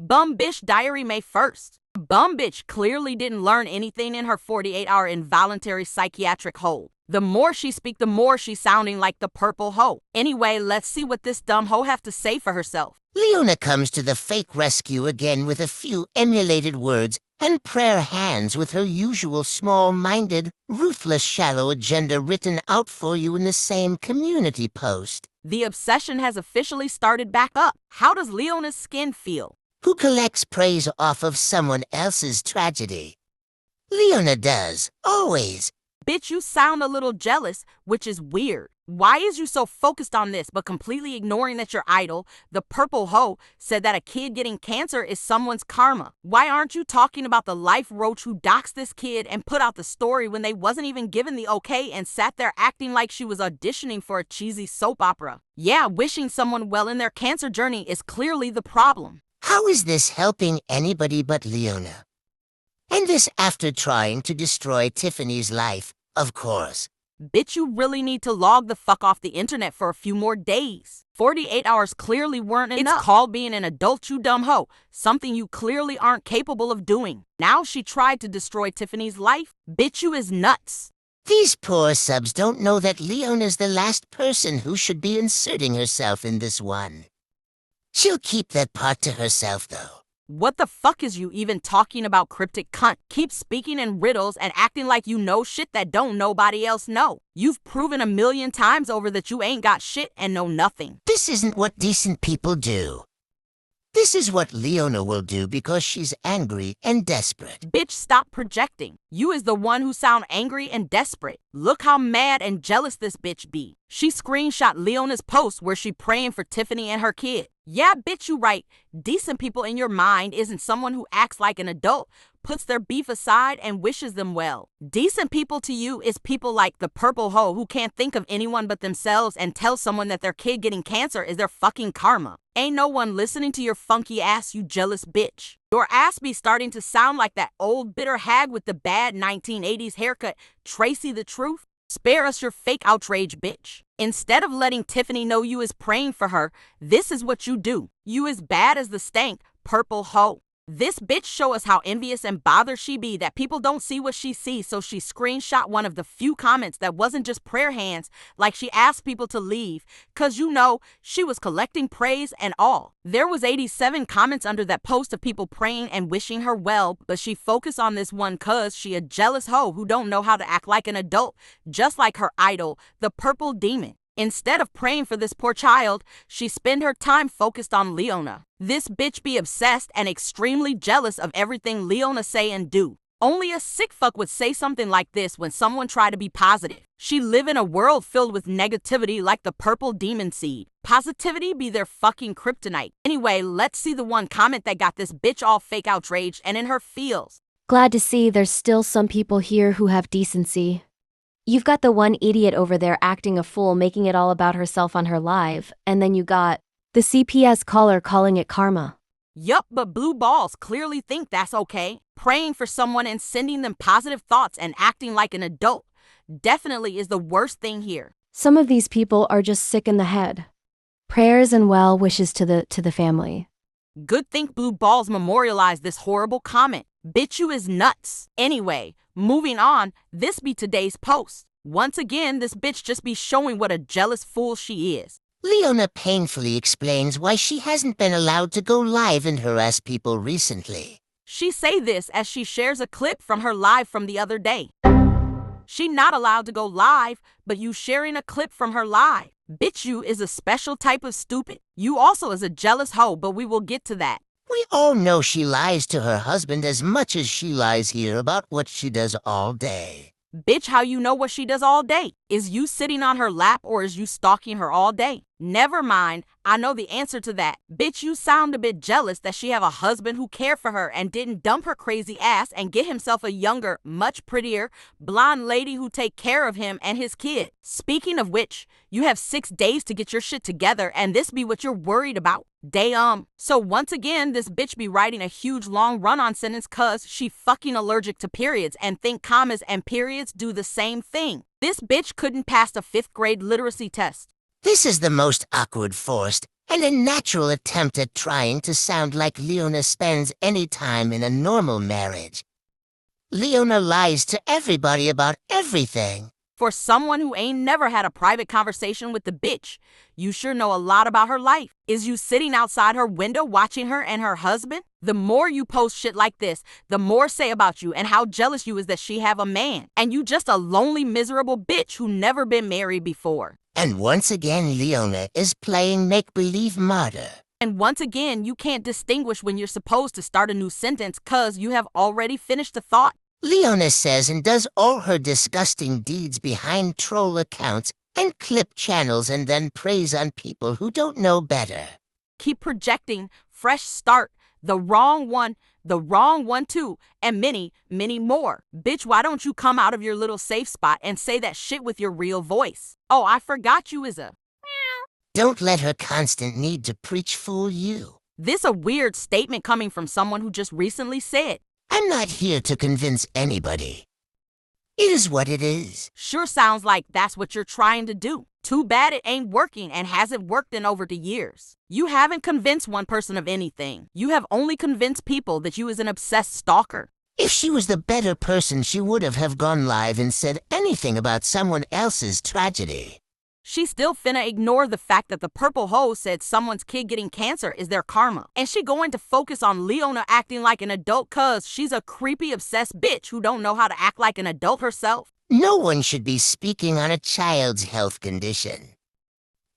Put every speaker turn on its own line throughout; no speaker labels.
Bum Bish Diary May 1st. Bum bitch clearly didn't learn anything in her 48-hour involuntary psychiatric hold. The more she speak, the more she's sounding like the purple hoe. Anyway, let's see what this dumb hoe have to say for herself.
Leona comes to the fake rescue again with a few emulated words and prayer hands with her usual small-minded, ruthless, shallow agenda written out for you in the same community post.
The obsession has officially started back up. How does Leona's skin feel?
Who collects praise off of someone else's tragedy? Leona does, always.
Bitch, you sound a little jealous, which is weird. Why is you so focused on this but completely ignoring that your idol, the purple hoe, said that a kid getting cancer is someone's karma? Why aren't you talking about the life roach who doxed this kid and put out the story when they wasn't even given the okay and sat there acting like she was auditioning for a cheesy soap opera? Yeah, wishing someone well in their cancer journey is clearly the problem.
How is this helping anybody but Leona? And this after trying to destroy Tiffany's life, of course.
Bitch, you really need to log the fuck off the internet for a few more days. 48 hours clearly weren't enough. It's called being an adult, you dumb hoe. Something you clearly aren't capable of doing. Now she tried to destroy Tiffany's life? Bitch, you is nuts.
These poor subs don't know that Leona's the last person who should be inserting herself in this one. She'll keep that part to herself, though.
What the fuck is you even talking about, cryptic cunt? Keep speaking in riddles and acting like you know shit that don't nobody else know. You've proven 1,000,000 times over that you ain't got shit and know nothing.
This isn't what decent people do. This is what Leona will do because she's angry and desperate.
Bitch, stop projecting. You is the one who sound angry and desperate. Look how mad and jealous this bitch be. She screenshot Leona's post where she praying for Tiffany and her kid. Yeah, bitch, you right. Decent people in your mind isn't someone who acts like an adult, puts their beef aside, and wishes them well. Decent people to you is people like the purple hoe who can't think of anyone but themselves and tell someone that their kid getting cancer is their fucking karma. Ain't no one listening to your funky ass, you jealous bitch. Your ass be starting to sound like that old bitter hag with the bad 1980s haircut, Tracy the Truth. Spare us your fake outrage, bitch. Instead of letting Tiffany know you is praying for her, this is what you do. You as bad as the stank, purple hoe. This bitch show us how envious and bothered she be that people don't see what she sees, so she screenshot one of the few comments that wasn't just prayer hands, like she asked people to leave, cause you know, she was collecting praise and all. There was 87 comments under that post of people praying and wishing her well, but she focused on this one cause she a jealous hoe who don't know how to act like an adult, just like her idol, the purple demon. Instead of praying for this poor child, she spend her time focused on Leona. This bitch be obsessed and extremely jealous of everything Leona say and do. Only a sick fuck would say something like this when someone try to be positive. She live in a world filled with negativity like the purple demon seed. Positivity be their fucking kryptonite. Anyway, let's see the one comment that got this bitch all fake outraged and in her feels.
Glad to see there's still some people here who have decency. You've got the one idiot over there acting a fool, making it all about herself on her live, and then you got the CPS caller calling it karma.
Yup, but blue balls clearly think that's okay. Praying for someone and sending them positive thoughts and acting like an adult definitely is the worst thing here.
Some of these people are just sick in the head. Prayers and well wishes to the family.
Good thing blue balls memorialized this horrible comment. Bitch, you is nuts. Anyway, moving on, this be today's post. Once again, this bitch just be showing what a jealous fool she is.
Leona painfully explains why she hasn't been allowed to go live and harass people recently.
She say this as she shares a clip from her live from the other day. She not allowed to go live, but you sharing a clip from her live. Bitch, you is a special type of stupid. You also is a jealous hoe, but we will get to that.
We all know she lies to her husband as much as she lies here about what she does all day.
Bitch, how you know what she does all day? Is you sitting on her lap or is you stalking her all day? Never mind, I know the answer to that. Bitch, you sound a bit jealous that she have a husband who cared for her and didn't dump her crazy ass and get himself a younger, much prettier, blonde lady who take care of him and his kid. Speaking of which, you have 6 days to get your shit together and this be what you're worried about. Damn. So once again, this bitch be writing a huge long run-on sentence cause she fucking allergic to periods and think commas and periods do the same thing. This bitch couldn't pass a 5th grade literacy test.
This is the most awkward, forced, and a natural attempt at trying to sound like Leona spends any time in a normal marriage. Leona lies to everybody about everything.
For someone who ain't never had a private conversation with the bitch, you sure know a lot about her life. Is you sitting outside her window watching her and her husband? The more you post shit like this, the more say about you and how jealous you is that she have a man. And you just a lonely, miserable bitch who never been married before.
And once again, Leona is playing make-believe martyr.
And once again, you can't distinguish when you're supposed to start a new sentence cause you have already finished the thought.
Leona says and does all her disgusting deeds behind troll accounts and clip channels and then preys on people who don't know better.
Keep projecting, fresh start, the wrong one too, and many, many more. Bitch, why don't you come out of your little safe spot and say that shit with your real voice? Oh, I forgot you is a...
Don't let her constant need to preach fool you.
This a weird statement coming from someone who just recently said,
I'm not here to convince anybody. It is what it is.
Sure sounds like that's what you're trying to do. Too bad it ain't working and hasn't worked in over the years. You haven't convinced one person of anything. You have only convinced people that you is an obsessed stalker.
If she was the better person, she would have gone live and said anything about someone else's tragedy.
She still finna ignore the fact that the purple hoe said someone's kid getting cancer is their karma. And she going to focus on Leona acting like an adult cause she's a creepy, obsessed bitch who don't know how to act like an adult herself.
No one should be speaking on a child's health condition.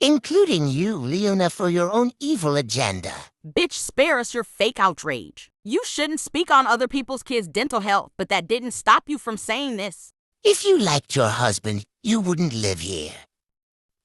Including you, Leona, for your own evil agenda.
Bitch, spare us your fake outrage. You shouldn't speak on other people's kids' dental health, but that didn't stop you from saying this.
If you liked your husband, you wouldn't live here.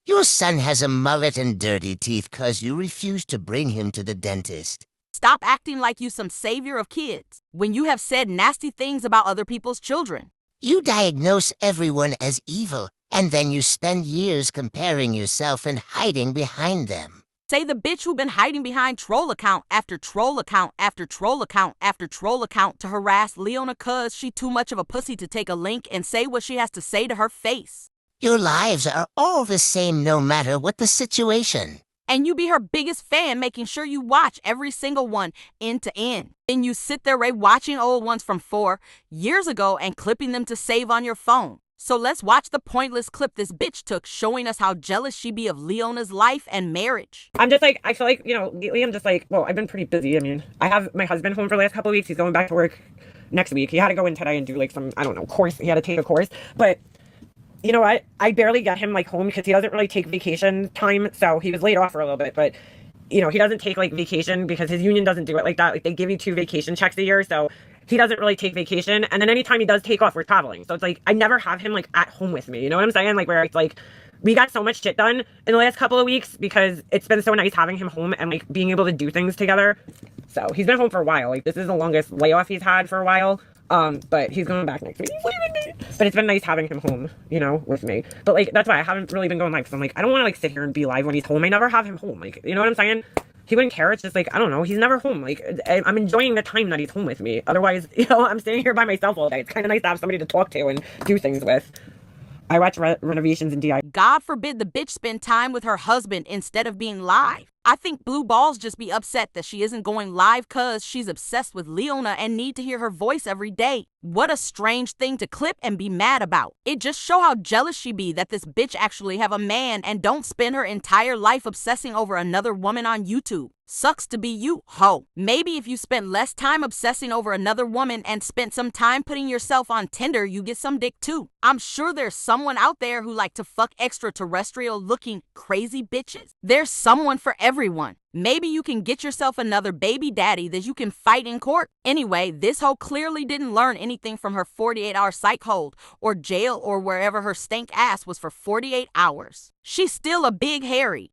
Your son has a mullet and dirty teeth cause you refuse to bring him to the dentist.
Stop acting like you some savior of kids when you have said nasty things about other people's children.
You diagnose everyone as evil, and then you spend years comparing yourself and hiding behind them.
Say the bitch who been hiding behind troll account after troll account after troll account after troll account to harass Leona cause she too much of a pussy to take a link and say what she has to say to her face.
Your lives are all the same no matter what the situation.
And you be her biggest fan, making sure you watch every single one end to end. Then you sit there watching old ones from 4 years ago and clipping them to save on your phone. So let's watch the pointless clip this bitch took showing us how jealous she be of Leona's life and marriage.
I'm just like, I feel like, lately I'm just like, well, I've been pretty busy. I mean, I have my husband home for the last couple of weeks. He's going back to work next week. He had to go in today and do like some, I don't know, course. He had to take a course. But you know what? I barely get him like home because he doesn't really take vacation time. So he was laid off for a little bit, but he doesn't take like vacation because his union doesn't do it like that. Like they give you 2 vacation checks a year. So he doesn't really take vacation. And then anytime he does take off, we're traveling. So it's like, I never have him like at home with me. You know what I'm saying? Like where it's like, we got so much shit done in the last couple of weeks because it's been so nice having him home and like being able to do things together. So he's been home for a while. Like this is the longest layoff he's had for a while. But he's going back next week. He's leaving me. But it's been nice having him home, with me. But like, that's why I haven't really been going live. Because I'm like, I don't want to like sit here and be live when he's home. I never have him home. Like, you know what I'm saying? He wouldn't care. It's just like, I don't know. He's never home. Like, I'm enjoying the time that he's home with me. Otherwise, I'm sitting here by myself all day. It's kind of nice to have somebody to talk to and do things with. I watch renovations and DI.
God forbid the bitch spend time with her husband instead of being live. I think Blue Balls just be upset that she isn't going live cause she's obsessed with Leona and need to hear her voice every day. What a strange thing to clip and be mad about. It just show how jealous she be that this bitch actually have a man and don't spend her entire life obsessing over another woman on YouTube. Sucks to be you, ho. Maybe if you spent less time obsessing over another woman and spent some time putting yourself on Tinder, you get some dick too. I'm sure there's someone out there who like to fuck extraterrestrial looking crazy bitches. There's someone for everyone. Maybe you can get yourself another baby daddy that you can fight in court. Anyway, this hoe clearly didn't learn anything from her 48-hour psych hold or jail or wherever her stank ass was for 48 hours. She's still a big hairy,